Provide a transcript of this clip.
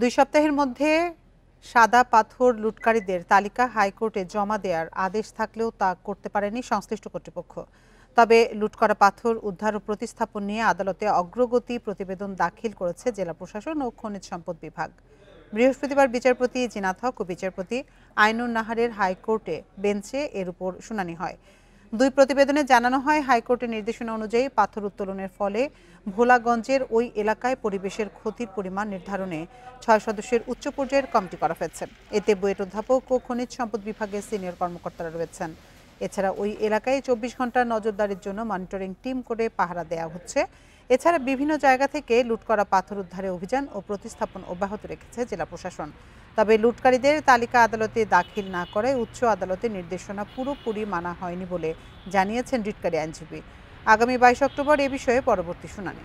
2 সপ্তাহের মধ্যে সাদা পাথর লুটকারীদের তালিকা হাইকোর্টে জমা দেওয়ার আদেশ থাকলেও তা করতে পারেনি সংশ্লিষ্ট কর্তৃপক্ষ। তবে লুট করা পাথর উদ্ধার ও প্রতিস্থাপন নিয়ে আদালতে অগ্রগতি প্রতিবেদন দাখিল করেছে জেলা প্রশাসন ও খনিজ সম্পদ বিভাগ। বৃহস্পতিবার বিচারপতি জিনাত হক ও বিচারপতি আইনুন নাহারের হাইকোর্টে বেঞ্চে এর উপর শুনানি হয়। 2 প্রতিবেদনে জানানো হয়, হাইকোর্টের নির্দেশনা অনুযায়ী পাথর উত্তোলনের ফলে ভোলাগঞ্জের ওই এলাকায় পরিবেশের ক্ষতির পরিমাণ নির্ধারণে 6 সদস্যের উচ্চ পর্যায়ের কমিটি করা হয়েছে। এতে বুয়েট অধ্যাপক ও খনিজ সম্পদ বিভাগের সিনিয়র কর্মকর্তারা রয়েছেন। এছাড়া ওই এলাকায় 24 ঘন্টা নজরদারির জন্য মনিটরিং টিম করে পাহারা দেওয়া হচ্ছে। এছাড়া বিভিন্ন জায়গা থেকে লুট করা পাথর উদ্ধারে অভিযান ও প্রতিস্থাপন অব্যাহত রেখেছে জেলা প্রশাসন। তবে লুটকারীদের তালিকা আদালতে দাখিল না করায় উচ্চ আদালতের নির্দেশনা পুরোপুরি মানা হয়নি বলে জানিয়েছেন রিটকারী আইনজীবী। আগামী 22 অক্টোবর এ বিষয়ে পরবর্তী শুনানি।